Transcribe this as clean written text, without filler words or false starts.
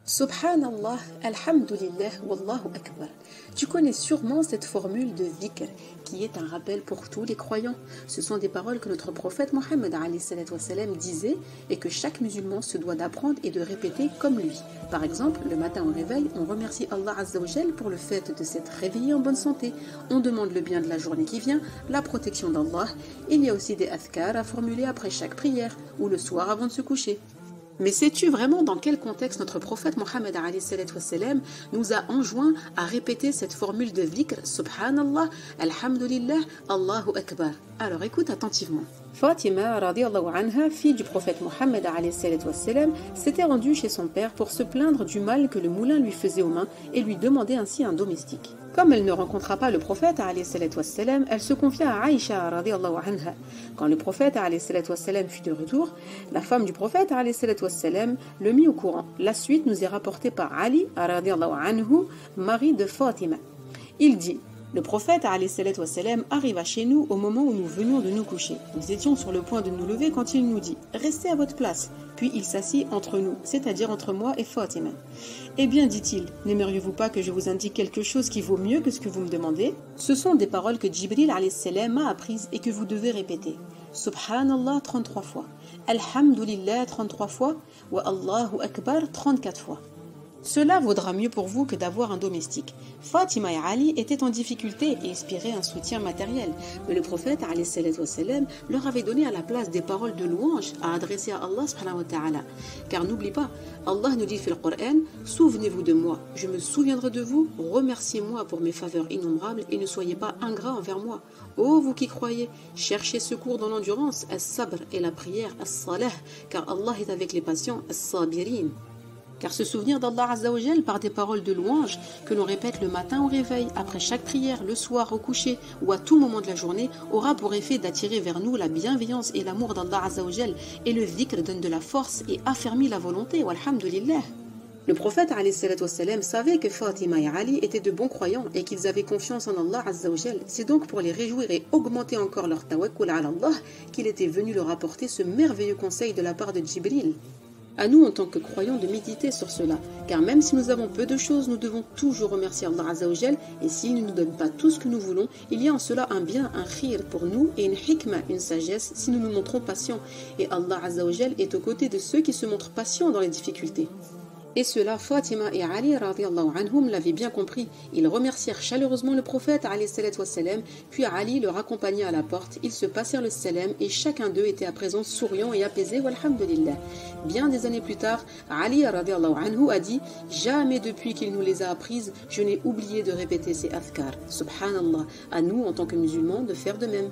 Subhanallah, Alhamdulillah, Wallahu Akbar. Tu connais sûrement cette formule de dhikr qui est un rappel pour tous les croyants. Ce sont des paroles que notre prophète Mohammed disait et que chaque musulman se doit d'apprendre et de répéter comme lui. Par exemple, le matin au réveil, on remercie Allah Azza wa Jal pour le fait de s'être réveillé en bonne santé. On demande le bien de la journée qui vient, la protection d'Allah. Il y a aussi des adhkar à formuler après chaque prière ou le soir avant de se coucher. Mais sais-tu vraiment dans quel contexte notre prophète Mohammed nous a enjoint à répéter cette formule de dhikr, Subhanallah, Alhamdulillah, Allahu Akbar? Alors écoute attentivement. Fatima, radiallahu anha, fille du prophète Mohammed s'était rendue chez son père pour se plaindre du mal que le moulin lui faisait aux mains et lui demander ainsi un domestique. Comme elle ne rencontra pas le prophète, elle se confia à Aïcha, radiallahu anha. Quand le prophète fut de retour, la femme du prophète le mit au courant. La suite nous est rapportée par Ali, radiallahu anhu, mari de Fatima. Il dit: le prophète arriva chez nous au moment où nous venions de nous coucher. Nous étions sur le point de nous lever quand il nous dit: restez à votre place. Puis il s'assit entre nous, c'est-à-dire entre moi et Fatima. Eh bien, dit-il, n'aimeriez-vous pas que je vous indique quelque chose qui vaut mieux que ce que vous me demandez? Ce sont des paroles que Jibril m'a apprises et que vous devez répéter. Subhanallah 33 fois, Alhamdulillah 33 fois, wa Allahu Akbar 34 fois. Cela vaudra mieux pour vous que d'avoir un domestique. Fatima et Ali étaient en difficulté et espéraient un soutien matériel. Mais le prophète leur avait donné à la place des paroles de louange à adresser à Allah subhanahu wa ta'ala. Car n'oublie pas, Allah nous dit dans le Coran: souvenez-vous de moi, je me souviendrai de vous, remerciez-moi pour mes faveurs innombrables et ne soyez pas ingrats envers moi. Ô vous qui croyez, cherchez secours dans l'endurance, as-sabr et la prière, as-salah, car Allah est avec les patients, as-sabirin. Car se souvenir d'Allah Azza wa Jal par des paroles de louange que l'on répète le matin au réveil, après chaque prière, le soir au coucher ou à tout moment de la journée aura pour effet d'attirer vers nous la bienveillance et l'amour d'Allah Azza wa Jal, et le dhikr donne de la force et affermit la volonté, walhamdulillah. Le prophète savait que Fatima et Ali étaient de bons croyants et qu'ils avaient confiance en Allah Azza wa Jal. C'est donc pour les réjouir et augmenter encore leur tawakkul ala Allah qu'il était venu leur apporter ce merveilleux conseil de la part de Jibril. À nous, en tant que croyants, de méditer sur cela, car même si nous avons peu de choses, nous devons toujours remercier Allah Azza wa Jal, et s'il ne nous donne pas tout ce que nous voulons, il y a en cela un bien, un khir pour nous, et une hikma, une sagesse, si nous nous montrons patients. Et Allah Azza wa Jal est aux côtés de ceux qui se montrent patients dans les difficultés. Et cela, Fatima et Ali radiallahu anhum l'avaient bien compris. Ils remercièrent chaleureusement le prophète puis Ali leur accompagna à la porte. Ils se passèrent le salam et chacun d'eux était à présent souriant et apaisé, walhamdulillah. Bien des années plus tard, Ali radiallahu anhu a dit: jamais depuis qu'il nous les a apprises, je n'ai oublié de répéter ces adhkar. Subhanallah, à nous en tant que musulmans de faire de même.